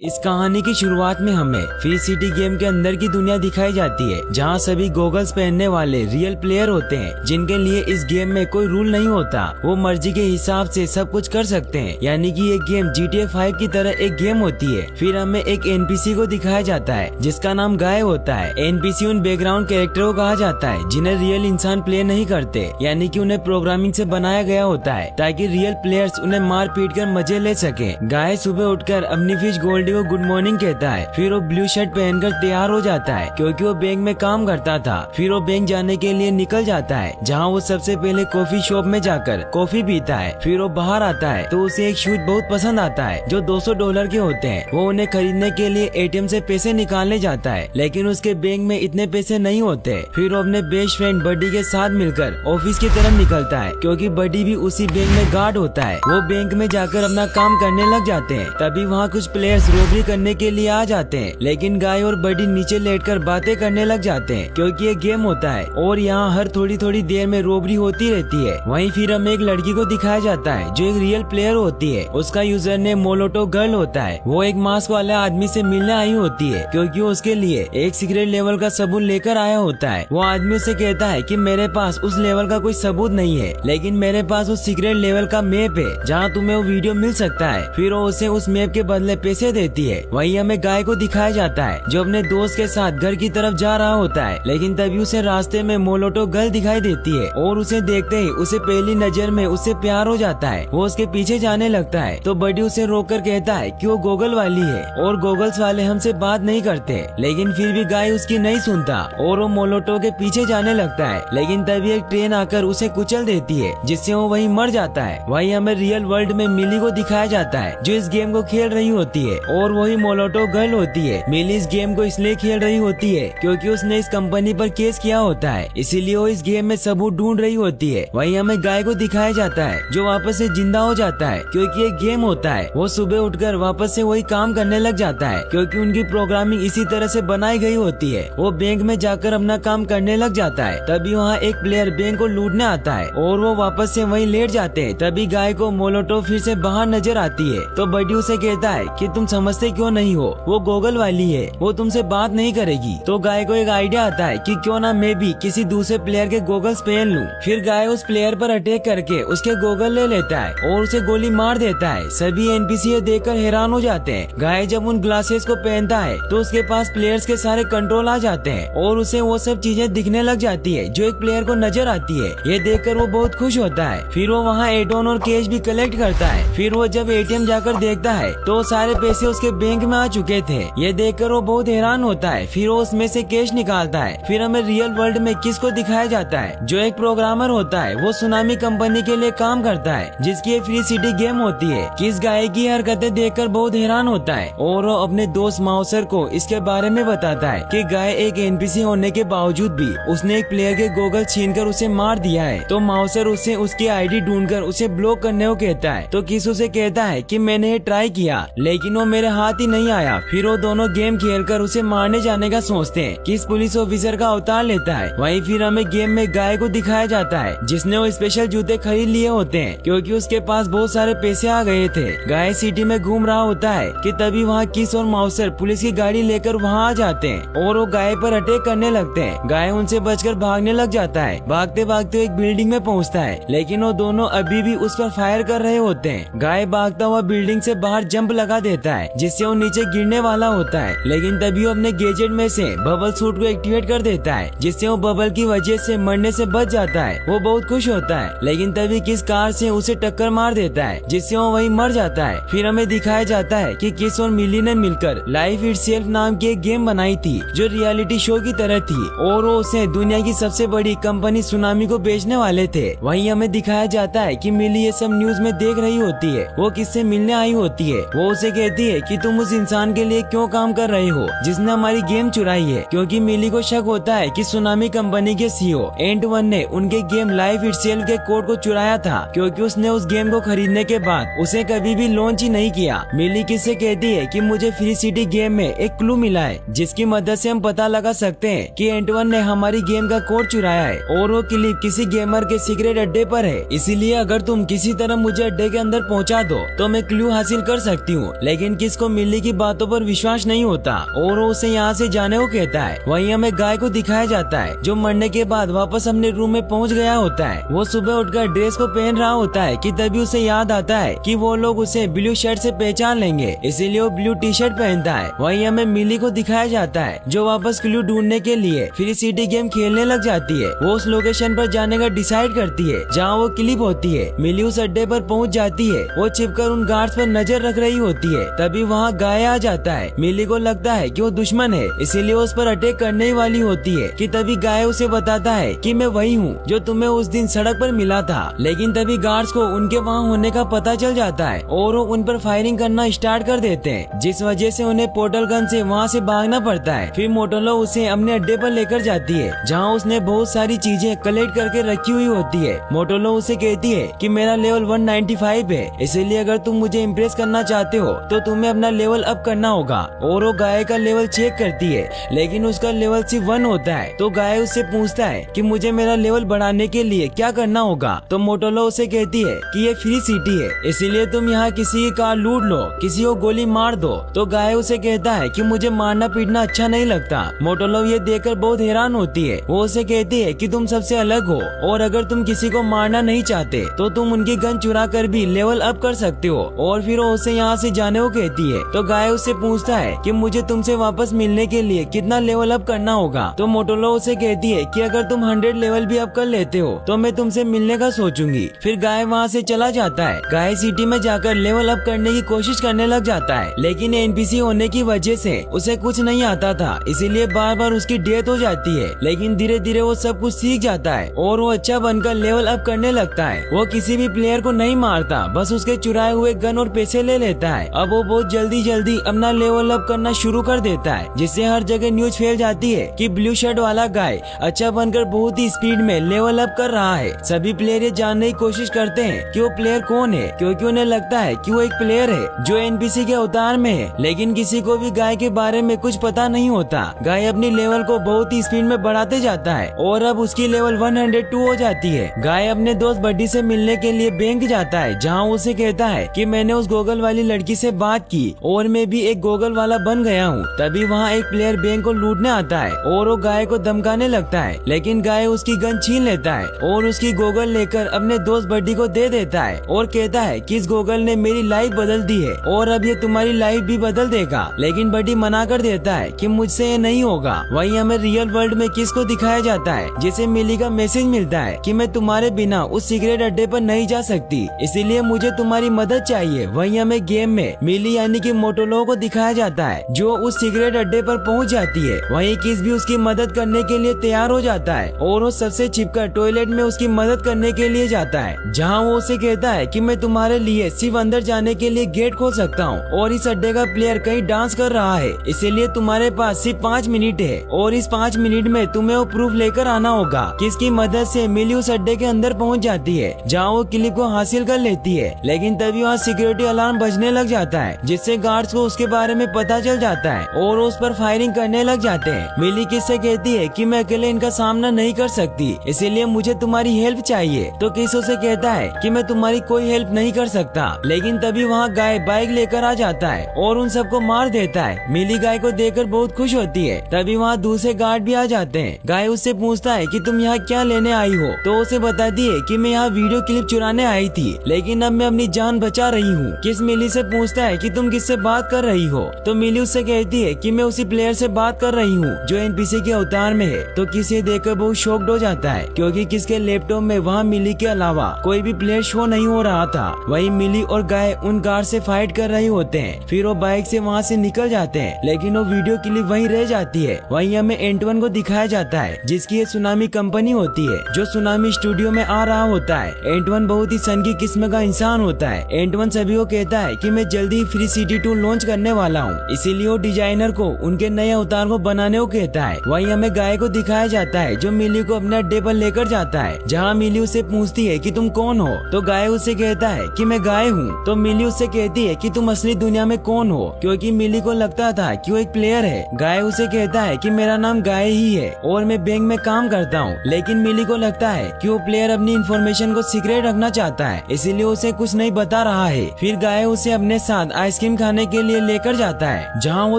इस कहानी की शुरुआत में हमें फ्री सिटी गेम के अंदर की दुनिया दिखाई जाती है, जहां सभी गॉगल्स पहनने वाले रियल प्लेयर होते हैं, जिनके लिए इस गेम में कोई रूल नहीं होता। वो मर्जी के हिसाब से सब कुछ कर सकते हैं, यानी कि ये गेम GTA 5 की तरह एक गेम होती है। फिर हमें एक NPC को दिखाया जाता है जिसका नाम गाय होता है। NPC उन बैकग्राउंड कैरेक्टर को कहा जाता है जिन्हें रियल इंसान प्ले नहीं करते, यानी कि उन्हें प्रोग्रामिंग से बनाया गया होता है ताकि रियल प्लेयर्स उन्हें मार पीट कर मजे ले सके। गाय सुबह उठकर अपनी फिश गोल्डी को गुड मॉर्निंग कहता है। फिर वो ब्लू शर्ट पहनकर तैयार हो जाता है क्योंकि वो बैंक में काम करता था। फिर वो बैंक जाने के लिए निकल जाता है, जहाँ वो सबसे पहले कॉफी शॉप में जाकर कॉफी पीता है। फिर वो बाहर आता है तो उसे एक शूज बहुत पसंद आता है जो $200 के होते हैं। वो उन्हें खरीदने के लिए ATM से पैसे निकालने जाता है, लेकिन उसके बैंक में इतने पैसे नहीं होते। फिर वो अपने बेस्ट फ्रेंड बडी के साथ मिलकर ऑफिस की तरफ निकलता है क्योंकि बडी भी उसी बैंक में गार्ड होता है। वो बैंक में जाकर अपना काम करने लग जाते हैं। तभी वहाँ कुछ प्लेयर्स रोबरी करने के लिए आ जाते हैं, लेकिन गाय और बडी नीचे लेटकर बातें करने लग जाते हैं क्योंकि ये गेम होता है और यहाँ हर थोड़ी थोड़ी देर में रोबरी होती रहती है। वहीं फिर हमें एक लड़की को दिखाया जाता है जो एक रियल प्लेयर होती है। उसका यूजर नेम मोलोटो गर्ल होता है। वो एक मास्क वाले आदमी से मिलने आई होती है क्योंकि वो उसके लिए एक सीक्रेट लेवल का सबूत लेकर आया होता है। वो आदमी उसे कहता है कि मेरे पास उस लेवल का कोई सबूत नहीं है, लेकिन मेरे पास उस सीक्रेट लेवल का मैप है जहाँ तुम्हें वो वीडियो मिल सकता है। फिर वो उसे उस मैप के बदले पैसे देती है। वहीं हमें गाय को दिखाया जाता है जो अपने दोस्त के साथ घर की तरफ जा रहा होता है, लेकिन तभी उसे रास्ते में मोलोटो गर्ल दिखाई देती है और उसे देखते ही उसे पहली नजर में उससे प्यार हो जाता है। वो उसके पीछे जाने लगता है तो बडी उसे रोककर कहता है कि वो गॉगल वाली है और गॉगल्स वाले हमसे बात नहीं करते, लेकिन फिर भी गाय उसकी नहीं सुनता और वो मोलोटो के पीछे जाने लगता है। लेकिन तभी एक ट्रेन आकर उसे कुचल देती है जिससे वो वहीं मर जाता है। वहीं हमें रियल वर्ल्ड में मिली को दिखाया जाता है जो इस गेम को खेल रही होती है और वही मोलोटो गर्ल होती है। मिली इस गेम को इसलिए खेल रही होती है क्योंकि उसने इस कंपनी पर केस किया होता है, इसीलिए वो इस गेम में सबूत ढूंढ रही होती है। वहीं हमें गाय को दिखाया जाता है जो वापस से जिंदा हो जाता है क्योंकि ये गेम होता है। वो सुबह उठकर वापस से वही काम करने लग जाता है क्योंकि उनकी प्रोग्रामिंग इसी तरह से बनाई गई होती है। वो बैंक में जाकर अपना काम करने लग जाता है। तभी वहाँ एक प्लेयर बैंक को लूटने आता है और वो वापस से वहीं लेट जाते हैं। तभी गाय को मोलोटो फिर से बाहर नजर आती है तो बडी उसे कहता है कि तुम समझते क्यों नहीं हो, वो गॉगल वाली है, वो तुमसे बात नहीं करेगी। तो गाय को एक आइडिया आता है कि क्यों ना मैं भी किसी दूसरे प्लेयर के गॉगल्स पहन लूं। फिर गाय उस प्लेयर पर अटैक करके उसके गॉगल ले लेता है और उसे गोली मार देता है। सभी NPC ये देखकर हैरान हो जाते हैं। गाय जब उन ग्लासेस को पहनता है तो उसके पास प्लेयर्स के सारे कंट्रोल आ जाते हैं और उसे वो सब चीजें दिखने लग जाती है जो एक प्लेयर को नजर आती है। ये देखकर वो बहुत खुश होता है। फिर वो वहाँ एटोन और कैश भी कलेक्ट करता है। फिर वो जब ATM जाकर देखता है तो सारे पैसे उसके बैंक में आ चुके थे। ये देखकर वो बहुत हैरान होता है। फिर वो उसमें से कैश निकालता है। फिर हमें रियल वर्ल्ड में किस को दिखाया जाता है जो एक प्रोग्रामर होता है। वो सुनामी कंपनी के लिए काम करता है जिसकी एक फ्री सिटी गेम होती है। किस गाय की हरकतें देखकर बहुत हैरान होता है और वो अपने दोस्त माउसर को इसके बारे में बताता है कि गाय एक NPC होने के बावजूद भी उसने एक प्लेयर के गॉगल छीनकर उसे मार दिया है। तो माउसर उसे उसकी ID ढूंढकर उसे ब्लॉक करने को कहता है। तो किस उसे कहता है कि मैंने ये ट्राई किया लेकिन वो मेरे हाथ ही नहीं आया। फिर वो दोनों गेम खेलकर उसे मारने जाने का सोचते हैं। किस पुलिस ऑफिसर का अवतार लेता है। वहीं फिर हमें गेम में गाय को दिखाया जाता है जिसने वो स्पेशल जूते खरीद लिए होते हैं क्योंकि उसके पास बहुत सारे पैसे आ गए थे। गाय सिटी में घूम रहा होता है कि तभी वहाँ किस और माउसर पुलिस की गाड़ी लेकर वहाँ आ जाते हैं और वो गाय पर अटैक करने लगते हैं। गाय उनसे बचकर भागने लग जाता है। भागते भागते एक बिल्डिंग में पहुँचता है, लेकिन वो दोनों अभी भी उस पर फायर कर रहे होते हैं। गाय भागता हुआ बिल्डिंग से बाहर जंप लगा देता है जिससे वो नीचे गिरने वाला होता है, लेकिन तभी वो अपने गैजेट में से बबल सूट को एक्टिवेट कर देता है जिससे वो बबल की वजह से मरने से बच जाता है। वो बहुत खुश होता है, लेकिन तभी किस कार से उसे टक्कर मार देता है जिससे वो वहीं मर जाता है। फिर हमें दिखाया जाता है कि किस और मिली ने मिलकर लाइफ इटसेल्फ नाम की एक गेम बनाई थी जो रियलिटी शो की तरह थी और वो उसे दुनिया की सबसे बड़ी कंपनी सुनामी को बेचने वाले थे। वहीं हमें दिखाया जाता है कि मिली ये सब न्यूज में देख रही होती है। वो किससे मिलने आई होती है। वो उसे कहती है कि तुम उस इंसान के लिए क्यों काम कर रहे हो जिसने हमारी गेम चुराई है, क्योंकि मिली को शक होता है कि सुनामी कंपनी के CEO एंट1 ने उनके गेम लाइफ इटसेल्फ के कोड को चुराया था क्योंकि उसने उस गेम को खरीदने के बाद उसे कभी भी लॉन्च ही नहीं किया। मिली किससे कहती है कि मुझे फ्री सिटी गेम में एक क्लू मिला है जिसकी मदद से हम पता लगा सकते हैं कि एंट1 ने हमारी गेम का कोड चुराया है और वो क्लिप किसी गेमर के सीक्रेट अड्डे पर है। इसीलिए अगर तुम किसी तरह मुझे अड्डे के अंदर पहुंचा दो तो मैं क्लू हासिल कर सकती हूँ। लेकिन किसको मिली की बातों पर विश्वास नहीं होता और वो उसे यहाँ से जाने को कहता है। वहीं हमें गाय को दिखाया जाता है जो मरने के बाद वापस अपने रूम में पहुँच गया होता है। वो सुबह उठकर ड्रेस को पहन रहा होता है कि तभी उसे याद आता है कि वो लोग उसे ब्लू शर्ट से पहचान लेंगे, इसीलिए वो ब्लू टी शर्ट पहनता है। वहीं हमें मिली को दिखाया जाता है जो वापस क्लू ढूंढने के लिए फ्री सिटी गेम खेलने लग जाती है। वो उस लोकेशन पर जाने का डिसाइड करती है जहाँ वो क्लिप होती है। मिली उस अड्डे पर पहुँच जाती है। वो छिपकर उन गार्ड्स पर नजर रख रही होती है। तभी वहाँ गाय आ जाता है। मिली को लगता है कि वो दुश्मन है, इसीलिए उस पर अटैक करने ही वाली होती है कि तभी गाय उसे बताता है कि मैं वही हूँ जो तुम्हें उस दिन सड़क पर मिला था। लेकिन तभी गार्ड्स को उनके वहाँ होने का पता चल जाता है और वो उन पर फायरिंग करना स्टार्ट कर देते हैं, जिस वजह से उन्हें पोर्टल गन से वहाँ से भागना पड़ता है। फिर मोटोलो उसे अपने अड्डे पर लेकर जाती है जहाँ उसने बहुत सारी चीजें कलेक्ट करके रखी हुई होती है। मोटोलो उसे कहती है कि मेरा लेवल 195 है, इसीलिए अगर तुम मुझे इम्प्रेस करना चाहते हो तो तुम्हें अपना लेवल अप करना होगा। और वो गाय का लेवल चेक करती है लेकिन उसका लेवल सिर्फ 1 होता है। तो गाय उससे पूछता है कि मुझे मेरा लेवल बढ़ाने के लिए क्या करना होगा। तो मोटोलो उसे कहती है कि ये फ्री सिटी है, इसीलिए तुम यहाँ किसी की कार लूट लो, किसी को गोली मार दो। तो गाय उसे कहता है कि मुझे मारना पीटना अच्छा नहीं लगता। मोटोलो ये देखकर बहुत हैरान होती है। वो उसे कहती है कि तुम सबसे अलग हो और अगर तुम किसी को मारना नहीं चाहते तो तुम उनकी गन चुरा कर भी लेवल अप कर सकते हो। और फिर वो उसे यहाँ से जाने को कहती है। तो गाय उससे पूछता है कि मुझे तुमसे वापस मिलने के लिए कितना लेवल अप करना होगा। तो मोटोलो उसे कहती है कि अगर तुम 100 लेवल भी अप कर लेते हो तो मैं तुमसे मिलने का सोचूंगी। फिर गाय वहाँ से चला जाता है। गाय सिटी में जाकर लेवल अप करने की कोशिश करने लग जाता है, लेकिन एनपीसी होने की वजह से उसे कुछ नहीं आता था, इसीलिए बार बार उसकी डेथ हो जाती है। लेकिन धीरे धीरे वो सब कुछ सीख जाता है और वो अच्छा बनकर लेवल अप करने लगता है। वो किसी भी प्लेयर को नहीं मारता, बस उसके चुराए हुए गन और पैसे ले लेता है। अब वो बहुत जल्दी अपना लेवल अप करना शुरू कर देता है, जिससे हर जगह न्यूज फैल जाती है कि ब्लू शर्ट वाला गाय अच्छा बनकर बहुत ही स्पीड में लेवल अप कर रहा है। सभी प्लेयर ये जानने की कोशिश करते हैं कि वो प्लेयर कौन है, क्योंकि उन्हें लगता है कि वो एक प्लेयर है जो एनपीसी के अवतार में है। लेकिन किसी को भी गाय के बारे में कुछ पता नहीं होता। गाय अपनी लेवल को बहुत ही स्पीड में बढ़ाते जाता है और अब उसकी लेवल 102 हो जाती है। गाय अपने दोस्त बड्डी से मिलने के लिए बैंक जाता है, जहाँ उसे कहता है कि मैंने उस गोगल वाली लड़की से बात की और मैं भी एक गोगल वाला बन गया हूँ। तभी वहाँ एक प्लेयर बैंक को लूटने आता है और वो गाय को धमकाने लगता है, लेकिन गाय उसकी गन छीन लेता है और उसकी गोगल लेकर अपने दोस्त बड्डी को दे देता है और कहता है कि इस गोगल ने मेरी लाइफ बदल दी है और अब ये तुम्हारी लाइफ भी बदल देगा। लेकिन बड्डी मना कर देता है कि मुझसे ये नहीं होगा। वहीं हमें रियल वर्ल्ड में किस को दिखाया जाता है, जिसे मिली का मैसेज मिलता है कि मैं तुम्हारे बिना उस सिगरेट अड्डे पर नहीं जा सकती, इसीलिए मुझे तुम्हारी मदद चाहिए। वहीं हमें गेम में मिली यानी कि मोटोलो को दिखाया जाता है जो उस सिगरेट अड्डे पर पहुंच जाती है। वहीं किस भी उसकी मदद करने के लिए तैयार हो जाता है और वो सबसे छिपकर टॉयलेट में उसकी मदद करने के लिए जाता है, जहां वो उसे कहता है कि मैं तुम्हारे लिए सिर्फ अंदर जाने के लिए गेट खोल सकता हूं और इस अड्डे का प्लेयर कहीं डांस कर रहा है, इसीलिए तुम्हारे पास सिर्फ 5 मिनट है और इस 5 मिनट में तुम्हें वो प्रूफ लेकर आना होगा। किसकी मदद से मिली उस अड्डे के अंदर पहुंच जाती है, जहां वो क्लिप को हासिल कर लेती है। लेकिन तभी वहाँ सिक्योरिटी अलार्म बजने लग जाता है, जिससे गार्ड्स को उसके बारे में पता चल जाता है और उस पर फायरिंग करने लग जाते हैं। मिली किस से कहती है कि मैं अकेले इनका सामना नहीं कर सकती, इसीलिए मुझे तुम्हारी हेल्प चाहिए। तो किस उसे कहता है कि मैं तुम्हारी कोई हेल्प नहीं कर सकता। लेकिन तभी वहाँ गाय बाइक लेकर आ जाता है और उन सबको मार देता है। मिली गाय को देखकर बहुत खुश होती है। तभी वहाँ दूसरे गार्ड भी आ जाते हैं। गाय उससे पूछता है कि तुम यहाँ क्या लेने आई हो, तो उसे बताती है कि मैं यहाँ वीडियो क्लिप चुराने आई थी, लेकिन अब मैं अपनी जान बचा रही हूँ। किस मिली से पूछता है कि तुम किससे बात कर रही हो, तो मिली उससे कहती है कि मैं उसी प्लेयर से बात कर रही हूँ जो एनपीसी के अवतार में है। तो किसे देखकर बहुत शॉक्ड हो जाता है, क्योंकि किसके लैपटॉप में वहाँ मिली के अलावा कोई भी प्लेयर शो नहीं हो रहा था। वहीं मिली और गाय उन गार्ड से फाइट कर रहे होते हैं। फिर वो बाइक से वहाँ से निकल जाते हैं, लेकिन वो वीडियो क्लिप वहीं रह जाती है। वहीं हमें एंटवन को दिखाया जाता है, जिसकी ये सुनामी कंपनी होती है, जो सुनामी स्टूडियो में आ रहा होता है। एंटवन बहुत ही सनकी किस्म का इंसान होता है। एंटवन सभी को कहता है कि मैं जल्दी ही फ्री सिटी 2 लॉन्च करने वाला हूँ, इसीलिए वो डिजाइनर को उनके नए अवतार को बनाने को कहता है। वहीं हमें गाय को दिखाया जाता है, जो मिली को अपने अड्डे पर लेकर जाता है, जहाँ मिली उसे पूछती है कि तुम कौन हो, तो गाय उसे कहता है कि मैं गाय हूँ। तो मिली उससे कहती है कि तुम असली दुनिया में कौन हो, क्योंकि मिली को लगता था कि वो एक प्लेयर है। गाय उसे कहता है कि मेरा नाम गाय ही है और मैं बैंक में काम करता हूँ, लेकिन मिली को लगता है कि वो प्लेयर अपनी इन्फॉर्मेशन को सीक्रेट रखना चाहता है, इसीलिए उसे कुछ नहीं बता रहा है। फिर गाय उसे अपने साथ आइसक्रीम खाने के लिए लेकर जाता है, जहाँ वो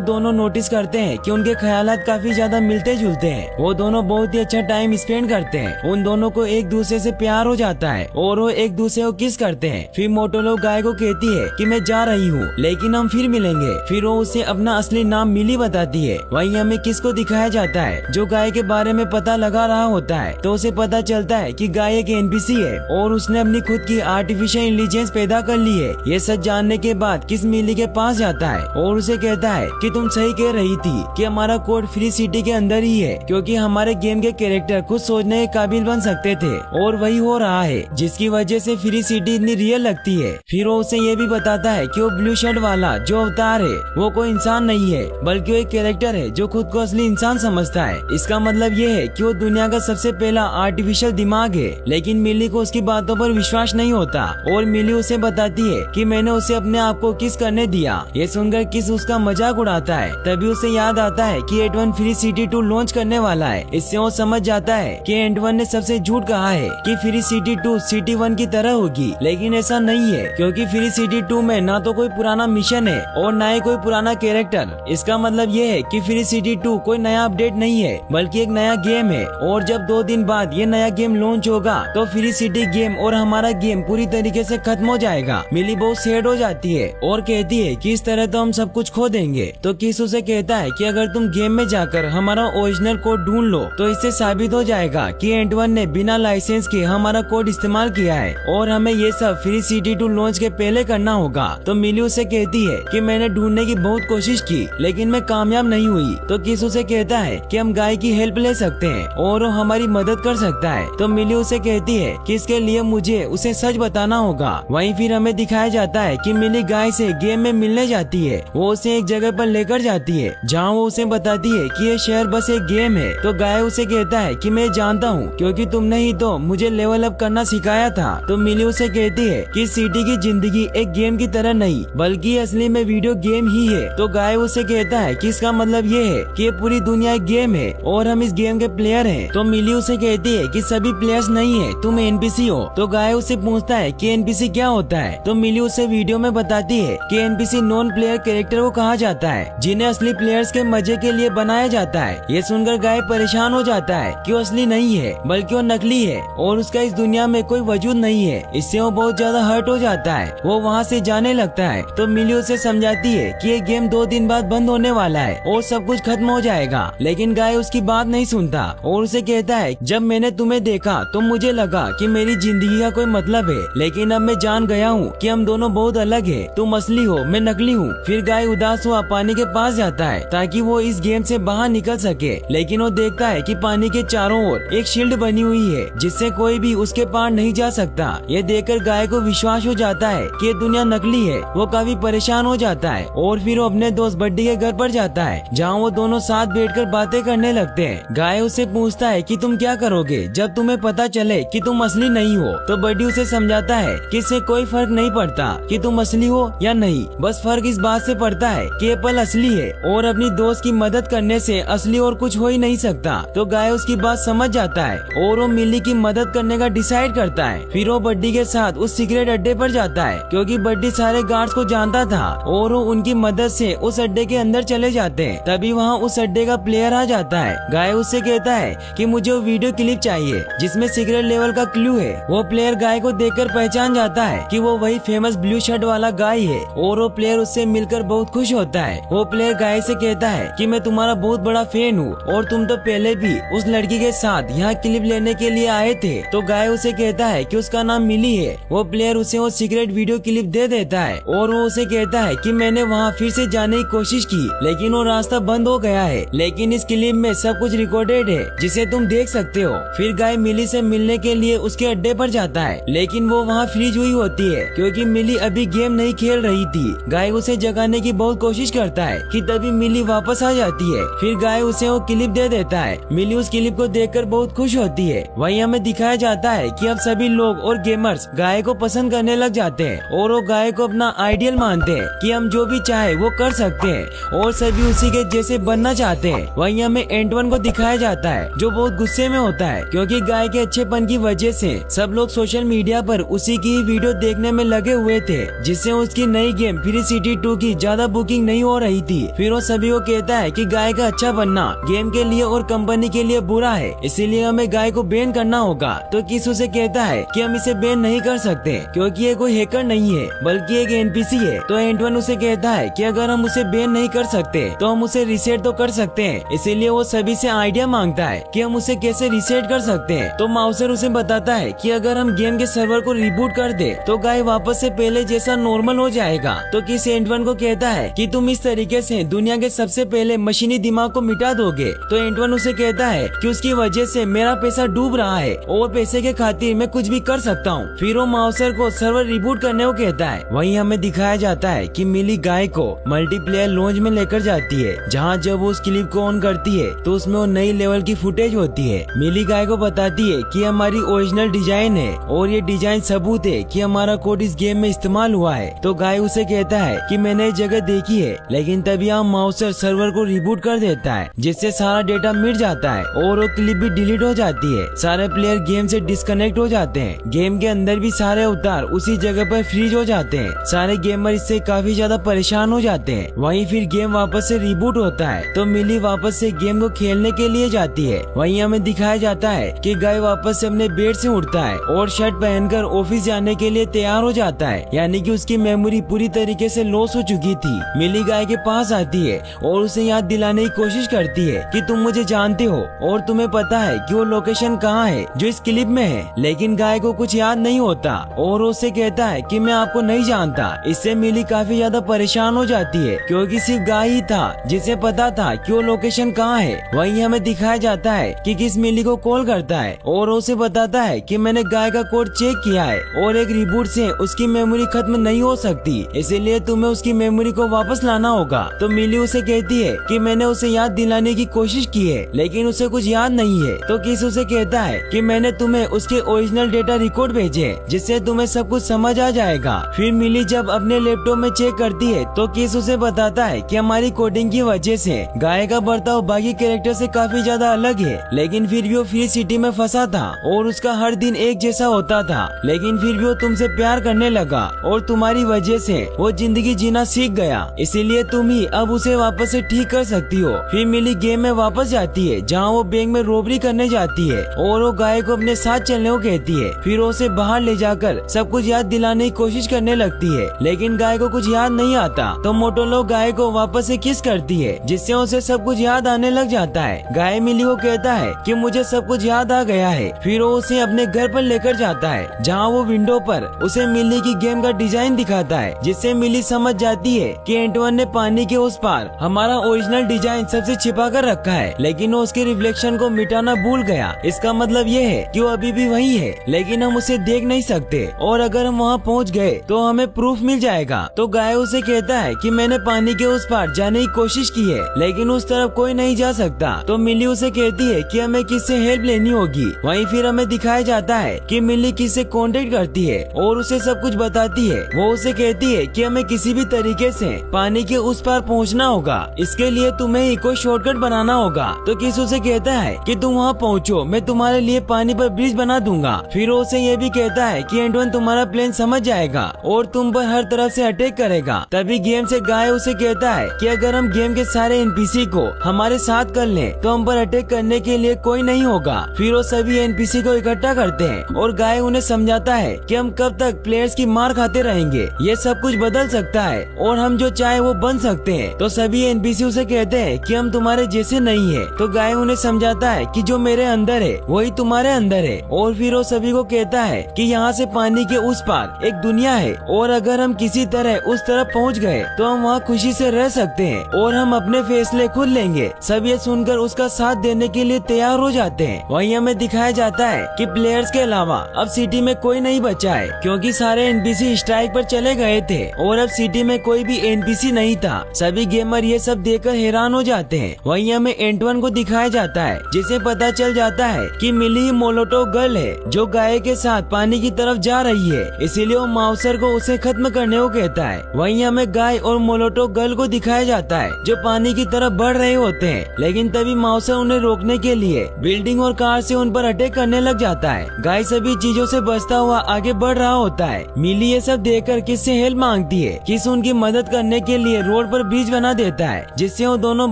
दोनों नोटिस करते हैं कि उनके ख्यालात काफी ज्यादा मिलते जुलते हैं। वो दोनों बहुत ही अच्छा टाइम स्पेंड करते हैं। उन दोनों को एक दूसरे से प्यार हो जाता है और वो एक दूसरे को किस करते हैं। फिर मोटोलो गाय को कहती है कि मैं जा रही हूँ, लेकिन हम फिर मिलेंगे। फिर वो उसे अपना असली नाम मिली बताती है। वहीं हमें किस को दिखाया जाता है, जो गाय के बारे में पता लगा रहा होता है। तो उसे पता चलता है कि गाय एक एनपीसी है और उसने अपनी खुद की आर्टिफिशियल इंटेलिजेंस पैदा कर ली है। ये सच जानने के बाद किस मिली के पास जाता है और उसे कहता है कि तुम सही कह रही थी कि हमारा कोड फ्री सिटी के अंदर ही है, क्योंकि हमारे गेम के कैरेक्टर खुद सोचने के काबिल बन सकते थे और वही हो रहा है, जिसकी वजह से फ्री सिटी इतनी रियल लगती है। फिर वो उसे ये भी बताता है कि वो ब्लू शर्ट वाला जो अवतार है वो कोई इंसान नहीं है, बल्कि वो एक कैरेक्टर है जो खुद को असली इंसान समझता है। इसका मतलब ये है कि वो दुनिया का सबसे पहला आर्टिफिशियल दिमाग है। लेकिन मिली को उसकी बातों पर विश्वास नहीं होता और मिली उसे बताती है कि मैंने उसे अपने आप को किस करने दिया। ये सुनकर किस उसका मजाक उड़ाता है। तभी उसे याद आता है कि एंट 1 फ्री सिटी 2 लॉन्च करने वाला है। इससे वो समझ जाता है कि एंट 1 ने सबसे झूठ कहा है कि फ्री सिटी 2 सिटी 1 की तरह होगी, लेकिन ऐसा नहीं है, क्योंकि फ्री सिटी 2 में ना तो कोई पुराना मिशन है और ना ही कोई पुराना कैरेक्टर। इसका मतलब ये है कि फ्री सिटी 2 कोई नया अपडेट नहीं है, बल्कि एक नया गेम है। और जब 2 दिन बाद ये नया गेम लॉन्च होगा तो फ्री सिटी गेम और हमारा गेम पूरी तरीके से खत्म हो जाएगा। मिली बहुत सैड हो जाती है और कहती है कि इस तरह तो हम सब कुछ खो देंगे। तो किस उसे कहता है कि अगर तुम गेम में जाकर हमारा ओरिजिनल कोड ढूंढ लो तो इससे साबित हो जाएगा कि एंट 1 ने बिना लाइसेंस के हमारा कोड इस्तेमाल किया है और हमें ये सब फ्री सिटी 2 लॉन्च के पहले करना होगा। तो मिली उसे कहती है कि मैंने ढूंढने की बहुत कोशिश की, लेकिन मैं कामयाब नहीं हुई। तो किस उसे कहता है कि हम गाय की हेल्प ले सकते हैं और वो हमारी मदद कर सकता है। तो मिली उसे कहती है कि इसके लिए मुझे उसे सच बताना होगा। वहीं फिर हमें दिखाया जाता है कि मिली गाय से गेम में मिलने जाती है। वो उसे एक जगह पर लेकर जाती है जहाँ वो उसे बताती है कि ये शहर बस एक गेम है। तो गाय उसे कहता है कि मैं जानता हूँ, क्योंकि तुमने ही तो मुझे लेवल अप करना सिखाया था। तो मिली उसे कहती है कि सिटी की जिंदगी एक गेम की तरह नहीं, बल्कि असली में वीडियो गेम ही है। तो गाय उसे कहता है कि इसका मतलब ये है कि ये पूरी दुनिया एक गेम है और हम इस गेम के प्लेयर हैं। तो मिली उसे कहती है कि सभी प्लेयर्स नहीं है, तुम एनपीसी हो। तो गाय उसे पूछता है कि एनपीसी क्या होता है। तो मिली उसे वीडियो में बताती है कि एनपीसी नॉन प्लेयर कैरेक्टर को कहा जाता है, जिन्हें असली प्लेयर्स के मजे के लिए बनाया जाता है। ये सुनकर गाय परेशान हो जाता है कि वो असली नहीं है, बल्कि वो नकली है और उसका इस दुनिया में कोई वजूद नहीं है। इससे वो बहुत ज्यादा हर्ट हो जाता है। वो वहाँ से जाने लगता है। तो मिली उसे समझाती है कि ये गेम 2 दिन बाद बंद होने वाला है और सब कुछ खत्म हो जाएगा। लेकिन गाय उसकी बात नहीं सुनता और उसे कहता है, जब मैंने तुम्हें देखा तो मुझे लगा कि मेरी जिंदगी का कोई मतलब है, लेकिन अब मैं जान गया हूँ कि हम दोनों बहुत अलग है। तुम असली हो, मैं नकली हूँ। फिर गाय उदास हुआ पानी के पास जाता है ताकि वो इस गेम से बाहर निकल सके, लेकिन वो देखता है कि पानी के चारों ओर एक शील्ड बनी हुई है जिससे कोई भी उसके पार नहीं जा सकता। ये देखकर गाय को विश्वास हो जाता है कि ये दुनिया नकली है। वो काफी परेशान हो जाता है और फिर वो अपने दोस्त बड्डी के घर पर जाता है, जहाँ वो दोनों साथ बैठकर बातें करने लगते हैं। गाय उससे पूछता है कि तुम क्या करोगे जब तुम्हें पता चले कि तुम असली नहीं हो। तो बड्डी उसे समझाता है कि इससे कोई फर्क नहीं पड़ता कि तुम असली हो या नहीं, बस फर्क इस बात से पड़ता है कि ये पल असली है और अपनी दोस्त की मदद करने से असली और कुछ हो ही नहीं सकता। तो गाय उसकी बात समझ जाता है और वो मिली की मदद करने का डिसाइड करता है। फिर वो बड्डी के साथ उस सिगरेट अड्डे पर जाता है, क्योंकि बड्डी सारे गार्ड्स को जानता था और वो उनकी मदद से उस अड्डे के अंदर चले जाते हैं। तभी वहाँ उस अड्डे का प्लेयर आ जाता है। गाय उससे कहता है कि मुझे वो वीडियो क्लिप चाहिए जिसमें सिगरेट लेवल का क्लू है। वो प्लेयर गाय को देखकर पहचान जाता है कि वो वही फेमस ब्लू शर्ट वाला गाय है और वो प्लेयर उससे मिलकर बहुत खुश होता है। वो प्लेयर गाय से कहता है कि मैं तुम्हारा बहुत बड़ा फैन हूँ और तुम तो पहले भी उस लड़की के साथ यहाँ क्लिप लेने के लिए आए थे। तो गाय उसे कहता है कि उसका नाम मिली है। वो प्लेयर उसे वो सिगरेट वीडियो क्लिप दे देता है और वो उसे कहता है कि मैंने वहाँ फिर से जाने की कोशिश की, लेकिन वो रास्ता बंद हो गया है, लेकिन इस क्लिप में सब कुछ रिकॉर्डेड है जिसे तुम देख सकते हो। फिर गाय मिली से मिलने के लिए उसके अड्डे पर जाता है, लेकिन वो वहाँ फ्रीज हुई होती है क्योंकि मिली अभी गेम नहीं खेल रही थी। गाय उसे जगाने की बहुत कोशिश करता है कि तभी मिली वापस आ जाती है। फिर गाय उसे वो क्लिप दे देता है। मिली उस क्लिप को देखकर बहुत खुश होती है। वहीं हमें दिखाया जाता है कि अब सभी लोग और गेमर्स गाय को पसंद करने लग जाते हैं और वो गाय को अपना आइडियल मानते हैं कि हम जो भी चाहे वो कर सकते हैं और सभी उसी के जैसे बनना चाहते हैं। वहीं हमें एंट 1 को दिखाया जाता है जो बहुत गुस्से में होता है क्योंकि गाय के अच्छेपन की वजह से सब लोग सोशल मीडिया पर उसी की वीडियो देखने में लगे हुए थे, जिससे उसकी नई गेम फ्री सिटी 2 की ज्यादा बुकिंग नहीं हो रही थी। फिर वो सभी को कहता है कि गाय का अच्छा बनना गेम के लिए और कंपनी के लिए बुरा है, इसीलिए हमें गाय को बैन करना होगा। तो किस उसे कहता है कि हम इसे बैन नहीं कर सकते क्योंकि ये कोई हैकर नहीं है बल्कि एक एनपीसी है। तो एंटवन उसे कहता है कि अगर हम उसे बैन नहीं कर सकते तो हम उसे रीसेट तो कर सकते हैं, इसीलिए वो सभी से आइडिया मांगता है कि हम उसे कैसे रीसेट कर सकते हैं। तो माउसर उसे बताता है कि अगर हम गेम के सर्वर को रिबूट कर दे तो गाय वापस से पहले जैसा नॉर्मल हो जाएगा। तो किस एंटवन को कहता है कि तुम इस तरीके से दुनिया के सबसे पहले मशीनी दिमाग को मिटा दोगे। तो एंटवन उसे कहता है कि उसकी वजह से मेरा पैसा डूब रहा है और पैसे के खातिर मैं कुछ भी कर सकता हूँ। फिर वो माउसर को सर्वर रिबूट करने को कहता है। वहीं हमें दिखाया जाता है कि मिली गाय को मल्टीप्लेयर लॉन्च में लेकर जाती है, जहाँ जब वो उस क्लिप को ऑन करती है तो उसमें वो नई लेवल की फुटेज होती है। मिली गाय को बताती है कि हमारी ओरिजिनल डिजाइन है और ये डिजाइन सबूत है कि हमारा कोड इस गेम में इस्तेमाल हुआ है। तो गाय उसे कहता है कि मैंने ये जगह देखी है, लेकिन तभी हम माउसर सर्वर को रिबूट कर देता है जिससे सारा डेटा मिट जाता है और वो क्लिप भी डिलीट हो जाती है। सारे प्लेयर गेम से डिस्कनेक्ट हो जाते हैं। गेम के अंदर भी सारे अवतार उसी जगह पर फ्रीज हो जाते हैं। सारे गेमर इससे काफी ज्यादा परेशान हो जाते हैं। वहीं फिर गेम वापस से रिबूट होता है तो मिली वापस से गेम को खेलने के लिए जाती है। वहीं हमें दिखाया जाता है कि गाय वापस से अपने बेड से उठता है और शर्ट पहनकर ऑफिस जाने के लिए तैयार हो जाता है, यानी कि उसकी मेमोरी पूरी तरीके से लॉस हो चुकी थी। मिली गाय के पास आती है और उसे याद दिलाने की कोशिश करती है कि तुम मुझे जानते हो और तुम्हें पता है कि वो लोकेशन कहाँ है जो इस क्लिप में है, लेकिन गाय को कुछ याद नहीं होता और उससे कहता है कि मैं आपको नहीं जानता। इससे मिली काफी ज्यादा परेशान हो जाती है क्योंकि सिर्फ गाय ही था जिसे पता था कि वो लोकेशन कहाँ है। वहीं हमें दिखाया जाता है कि किस मिली को कॉल करता है और उसे बताता है कि मैंने गाय का कोड चेक किया है और एक रिबूट से उसकी मेमोरी खत्म नहीं हो सकती, इसीलिए तुम्हें उसकी मेमोरी को वापस लाना होगा। तो मिली उसे कहती है कि मैंने उसे याद दिलाने की कोशिश की है लेकिन उसे कुछ याद नहीं है। तो किस उसे कहता है कि मैंने तुम्हें उसके ओरिजिनल डेटा रिकॉर्ड भेजे जिससे तुम्हें सब कुछ समझ आ जाएगा। फिर मिली जब अपने लैपटॉप में चेक करती है तो किस उसे बताता है कि हमारी कोडिंग की वजह से गाय का बर्ताव बाकी कैरेक्टर से काफी ज्यादा अलग है, लेकिन फिर भी वो फ्री सिटी में फंसा था और उसका हर दिन एक जैसा होता था, लेकिन फिर भी वो तुमसे प्यार करने लगा और तुम्हारी वजह से वो जिंदगी जीना सीख गया, इसीलिए तुम ही अब उसे वापस से ठीक कर सकती हो। फिर मिली गेम में वापस जाती है जहाँ वो बैंक में रोबरी करने जाती है और वो गाय को अपने साथ चलने को कहती है। फिर वो उसे बाहर ले जाकर सब कुछ याद दिलाने की कोशिश करने लगती है, लेकिन गाय को कुछ याद नहीं आता। तो मोटोलो गाय को वापस से किस करती है जिससे उसे सब कुछ याद आने लग जाता है। गाय मिली को कहता है कि मुझे सब कुछ याद आ गया है। फिर वो उसे अपने घर पर लेकर जाता है जहाँ वो विंडो पर उसे मिली की गेम का डिजाइन दिखाता है, जिससे मिली समझ जाती है कि एंटवन ने पानी के उस पार हमारा ओरिजिनल डिजाइन सबसे छिपा कर रखा है, लेकिन वो उसके रिफ्लेक्शन को मिटाना भूल गया। इसका मतलब ये है कि वो अभी भी वही है, लेकिन हम उसे देख नहीं सकते और अगर हम वहाँ पहुँच गए तो हमें प्रूफ मिल जाएगा। तो गाय उसे कहता है कि मैंने पानी के उस पार जाने की कोशिश की है लेकिन उस तरफ कोई नहीं जा सकता। तो मिली उसे कहती है कि हमें किससे हेल्प लेनी होगी। वहीं फिर हमें दिखाया जाता है कि मिली किससे कांटेक्ट करती है और उसे सब कुछ बताती है। वो उसे कहती है कि हमें किसी भी तरीके से पानी के उस पार पहुंचना होगा, इसके लिए तुम्हें ही कोई शॉर्टकट बनाना होगा। तो किस उसे कहता है कि तुम वहाँ पहुँचो, मैं तुम्हारे लिए पानी पर ब्रिज बना दूंगा। फिर वो उसे ये भी कहता है कि एंटवन तुम्हारा प्लान समझ जाएगा और तुम पर हर तरफ से अटैक करेगा। तभी गेम से गाय उसे कहता है कि अगर हम गेम के सारे एनपीसी को हमारे साथ कर लें तो हम पर अटैक करने के लिए कोई नहीं होगा। फिर वो सभी एनपीसी को इकट्ठा करते हैं और गाय उन्हें समझाता है कि हम कब तक प्लेयर्स की मार खाते रहेंगे, ये सब कुछ बदल सकता है और हम जो चाहे वो बन सकते हैं। तो सभी एनपीसी उसे कहते हैं कि हम तुम्हारे जैसे नहीं है। तो गाय उन्हें समझाता है कि जो मेरे अंदर है वही तुम्हारे अंदर है। और फिर वो सभी को कहता है कि यहाँ से पानी के उस पार एक दुनिया है और अगर हम किसी तरह उस तरफ पहुँच गए तो हम वहाँ खुशी से रह सकते हैं और हम अपने फैसले खुद लेंगे। सब ये सुनकर उसका साथ देने के लिए तैयार हो जाते हैं। वहीं हमें दिखाया जाता है कि प्लेयर्स के अलावा अब सिटी में कोई नहीं बचा है क्योंकि सारे एनपीसी स्ट्राइक पर चले गए थे और अब सिटी में कोई भी एनपीसी नहीं था। सभी गेमर ये सब देखकर हैरान हो जाते हैं। वहीं हमें एंटवन को दिखाया जाता है जिसे पता चल जाता है कि मिली मोलोटोव गर्ल है जो गाय के साथ पानी की तरफ जा रही है, इसीलिए वो माउसर को उसे खत्म करने को कहता है। वहीं हमें गाय और मोलोटोव गर्ल को दिखाया जाता है जो पानी की तरफ बढ़ रहे होते हैं, लेकिन तभी माउसर उन्हें रोकने के लिए बिल्डिंग और कार से उन पर अटैक करने लग जाता है। गाय सभी चीजों से बचता हुआ आगे बढ़ रहा होता है। मिली ये सब देखकर किससे हेल्प मांगती है। किस उनकी मदद करने के लिए रोड पर ब्रिज बना देता है, जिससे वो दोनों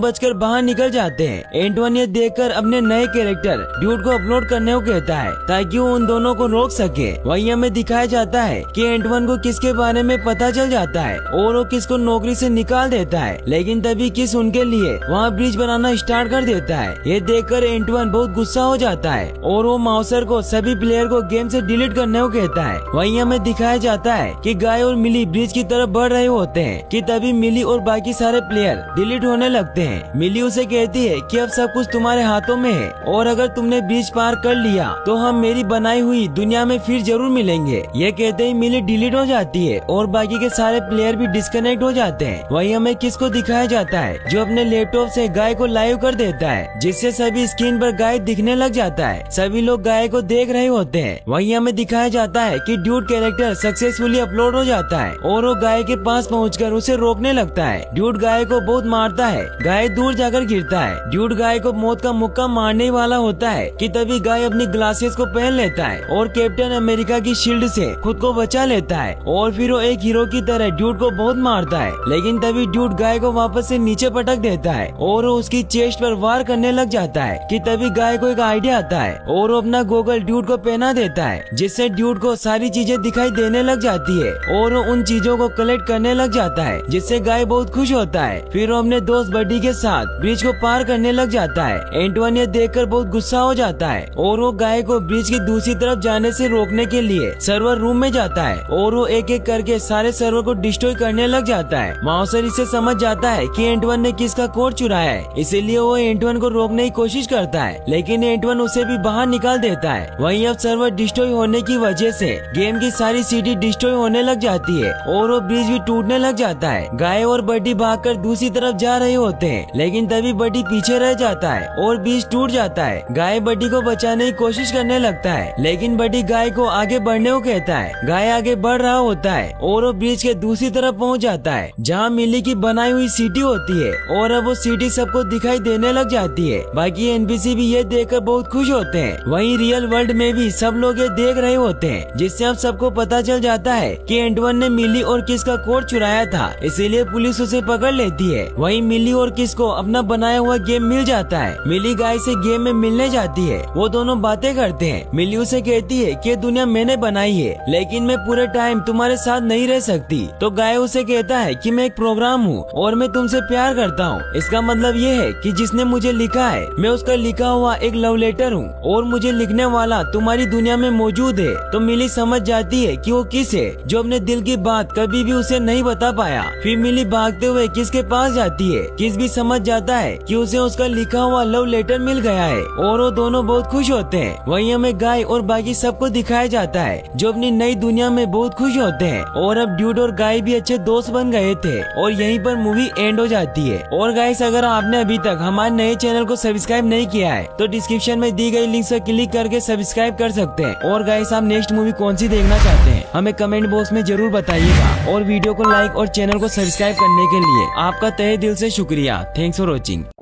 बचकर बाहर निकल जाते हैं। एंटवन ये देखकर अपने नए कैरेक्टर ड्यूड को अपलोड करने को कहता है ताकि वो उन दोनों को रोक सके। वहीं हमें दिखाया जाता है कि एंटवन को किसके बारे में पता चल जाता है और वो किस को नौकरी से निकाल देता है, लेकिन तभी किस उनके लिए वहाँ ब्रिज बनाना स्टार्ट कर देता है। ये देखकर एंटवन बहुत गुस्सा हो जाता है और वो माउसर को सभी प्लेयर को गेम से डिलीट करने को कहता है। वहीं हमें दिखाया जाता है कि गाय और मिली ब्रिज की तरफ बढ़ रहे होते हैं कि तभी मिली और बाकी सारे प्लेयर डिलीट होने लगते हैं। मिली उसे कहती है कि अब सब कुछ तुम्हारे हाथों में है और अगर तुमने ब्रिज पार कर लिया तो हम मेरी बनाई हुई दुनिया में फिर जरूर मिलेंगे। ये कहते ही मिली डिलीट हो जाती है और बाकी के सारे प्लेयर भी डिस्कनेक्ट हो जाते हैं। वहीं हमें किसको दिखाया जाता है जो अपने लैपटॉप से गाय को लाइव कर देता है, जिससे सभी स्क्रीन पर गाय दिखने लग जाता है। सभी लोग गाय को देख रहे होते हैं। वहीं हमें दिखाया जाता है कि ड्यूड कैरेक्टर सक्सेसफुली अपलोड हो जाता है और वो गाय के पास पहुंचकर उसे रोकने लगता है। ड्यूड गाय को बहुत मारता है, गाय दूर जाकर गिरता है। ड्यूड गाय को मौत का मुक्का मारने वाला होता है कि तभी गाय अपनी ग्लासेस को पहन लेता है और कैप्टन अमेरिका की शील्ड से खुद को बचा लेता है और फिर वो एक हीरो की तरह ड्यूड को बहुत मारता है। लेकिन तभी ड्यूड गाय को वापस से नीचे पटक देता है और वो उसकी चेस्ट पर वार करने लग जाता है कि तभी गाय को एक आइडिया आता है और वो अपना गोगल ड्यूड को पहना देता है, जिससे ड्यूड को सारी चीजें दिखाई देने लग जाती है और वो उन चीजों को कलेक्ट करने लग जाता है, जिससे गाय बहुत खुश होता है। फिर वो अपने दोस्त बडी के साथ ब्रिज को पार करने लग जाता है। एंटवन ये देखकर बहुत गुस्सा हो जाता है और वो गाय को ब्रिज की दूसरी तरफ जाने से रोकने के लिए सर्वर रूम में जाता है और वो एक एक करके सारे सर्वर को डिस्ट्रॉय करने लग जाता है। माउसर इसे समझ जाता है कि एंटवन ने किसका कोड चुराया है, इसीलिए वो एंटवन को रोकने की कोशिश करता है, लेकिन एंटवन उसे भी बाहर निकाल देता है। वहीं अब सर्वर डिस्ट्रॉय होने की वजह से गेम की सारी सिटी डिस्ट्रॉय होने लग जाती है और वो ब्रिज भी टूटने लग जाता है। गाय और बडी भागकर दूसरी तरफ जा रहे होते हैं, लेकिन तभी बडी पीछे रह जाता है और ब्रिज टूट जाता है। गाय बडी को बचाने की कोशिश करने लगता है, लेकिन बडी गाय को आगे बढ़ने को कहता है। गाय आगे बढ़ रहा होता है और वो ब्रिज के दूसरी तरफ पहुंच जाता है जहां मिली की बनाई हुई सिटी होती है और अब वो सिटी सबको दिखाई देने लग जाती है। बाकी एनपीसी भी ये देखकर बहुत खुश होते हैं। वहीं रियल वर्ल्ड में भी सब लोग ये देख रहे होते हैं, जिससे अब सबको पता चल जाता है कि एंटवन ने मिली और किस का कोड चुराया था, इसीलिए पुलिस उसे पकड़ लेती है। वहीं मिली और किस को अपना बनाया हुआ गेम मिल जाता है। मिली गाय से गेम में मिलने जाती है, वो दोनों बातें करते हैं। मिली उसे कहती है कि दुनिया मैंने बनाई है, लेकिन मैं पूरे टाइम तुम्हारे साथ नहीं रह सकती। तो गाय उसे कहता है कि मैं एक प्रोग्राम हूँ और मैं तुमसे प्यार करता हूँ। इसका मतलब ये है कि जिसने मुझे लिखा है मैं उसका लिखा हुआ एक लव लेटर हूँ और मुझे लिखने वाला तुम्हारी दुनिया में मौजूद है। तो मिली समझ जाती है कि वो किस है जो अपने दिल की बात कभी भी उसे नहीं बता पाया। फिर मिली भागते हुए किस के पास जाती है। किस भी समझ जाता है कि उसे उसका लिखा हुआ लव लेटर मिल गया है और वो दोनों बहुत खुश होते हैं। वहीं हमें गाय और बाकी सबको दिखाया जाता है जो अपनी नई दुनिया में बहुत खुश होते हैं और अब ड्यूड और गाय भी अच्छे दोस्त बन गए थे और यहीं पर मूवी एंड हो जाती है। और गाइस, अगर आपने अभी तक हमारे नए चैनल को सब्सक्राइब नहीं किया है तो डिस्क्रिप्शन में दी गई लिंक पर क्लिक करके सब्सक्राइब कर सकते हैं। और गाइस, आप नेक्स्ट मूवी कौन सी देखना चाहते हैं हमें कमेंट बॉक्स में जरूर बताइएगा और वीडियो को लाइक और चैनल को सब्सक्राइब करने के लिए आपका तहे दिल से शुक्रिया। Thanks for watching.